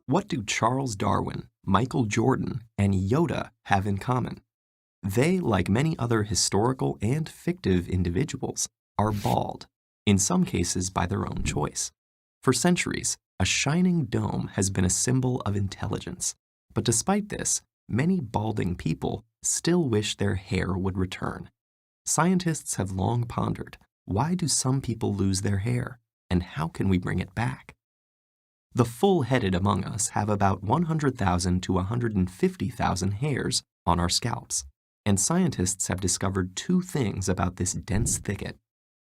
What do Charles Darwin, Michael Jordan, and Yoda have in common? They, like many other historical and fictive individuals, are bald, in some cases by their own choice. For centuries, a shining dome has been a symbol of intelligence. But despite this, many balding people still wish their hair would return. Scientists have long pondered, why do some people lose their hair, and how can we bring it back? The full-headed among us have about 100,000 to 150,000 hairs on our scalps, and scientists have discovered two things about this dense thicket.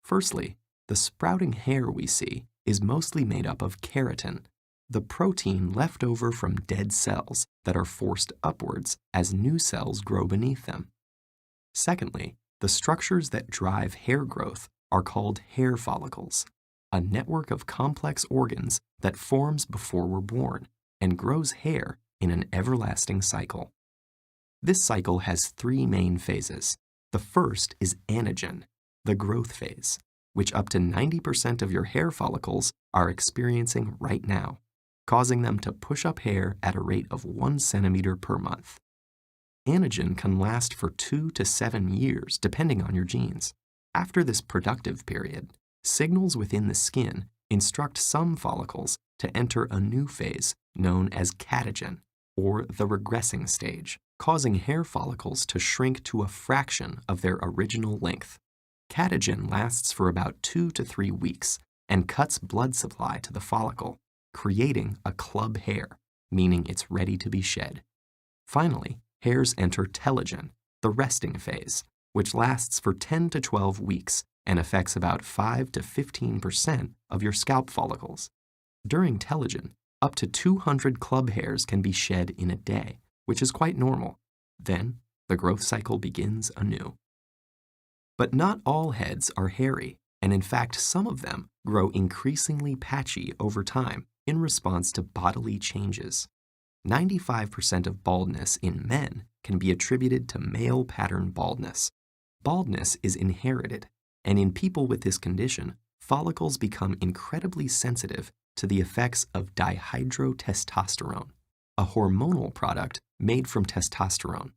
Firstly, the sprouting hair we see is mostly made up of keratin, the protein left over from dead cells that are forced upwards as new cells grow beneath them. Secondly, the structures that drive hair growth are called hair follicles, a network of complex organs that forms before we're born and grows hair in an everlasting cycle. This cycle has three main phases. The first is anagen, the growth phase, which up to 90% of your hair follicles are experiencing right now, causing them to push up hair at a rate of 1 centimeter per month. Anagen can last for 2 to 7 years, depending on your genes. After this productive period, signals within the skin instruct some follicles to enter a new phase known as catagen, or the regressing stage, causing hair follicles to shrink to a fraction of their original length. Catagen lasts for about 2 to 3 weeks and cuts blood supply to the follicle, creating a club hair, meaning it's ready to be shed. Finally, hairs enter telogen, the resting phase, which lasts for 10 to 12 weeks and affects about 5 to 15% of your scalp follicles. During telogen, up to 200 club hairs can be shed in a day, which is quite normal. Then, the growth cycle begins anew. But not all heads are hairy, and in fact, some of them grow increasingly patchy over time in response to bodily changes. 95% of baldness in men can be attributed to male pattern baldness. Baldness is inherited, and in people with this condition, follicles become incredibly sensitive to the effects of dihydrotestosterone, a hormonal product made from testosterone.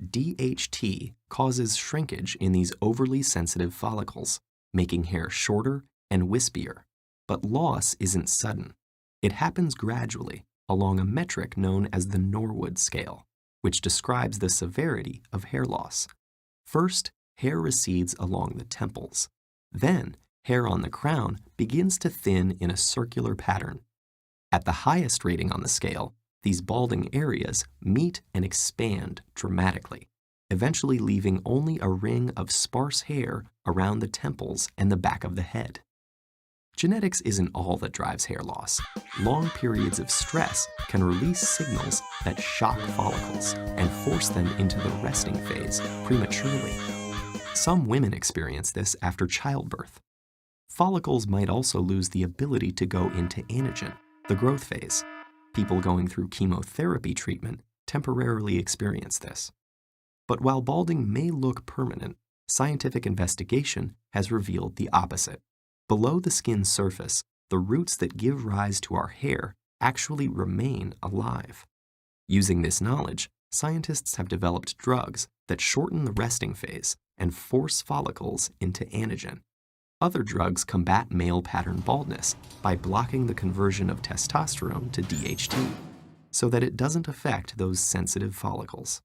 DHT causes shrinkage in these overly sensitive follicles, making hair shorter and wispier. But loss isn't sudden. It happens gradually along a metric known as the Norwood scale, which describes the severity of hair loss. First, hair recedes along the temples. Then, hair on the crown begins to thin in a circular pattern. At the highest rating on the scale, these balding areas meet and expand dramatically, eventually leaving only a ring of sparse hair around the temples and the back of the head. Genetics isn't all that drives hair loss. Long periods of stress can release signals that shock follicles and force them into the resting phase prematurely. Some women experience this after childbirth. Follicles might also lose the ability to go into anagen, the growth phase. People going through chemotherapy treatment temporarily experience this. But while balding may look permanent, scientific investigation has revealed the opposite. Below the skin's surface, the roots that give rise to our hair actually remain alive. Using this knowledge, scientists have developed drugs that shorten the resting phase and force follicles into anagen. Other drugs combat male pattern baldness by blocking the conversion of testosterone to DHT so that it doesn't affect those sensitive follicles.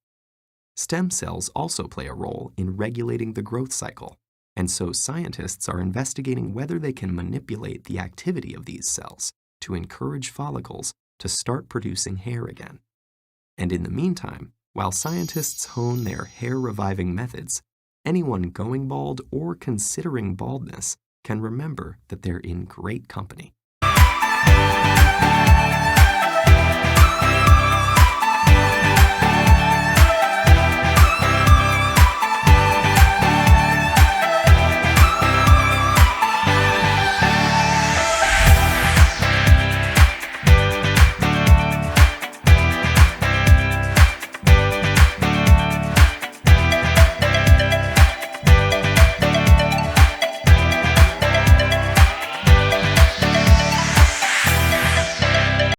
Stem cells also play a role in regulating the growth cycle, and so scientists are investigating whether they can manipulate the activity of these cells to encourage follicles to start producing hair again. And in the meantime, while scientists hone their hair-reviving methods, anyone going bald or considering baldness can remember that they're in great company.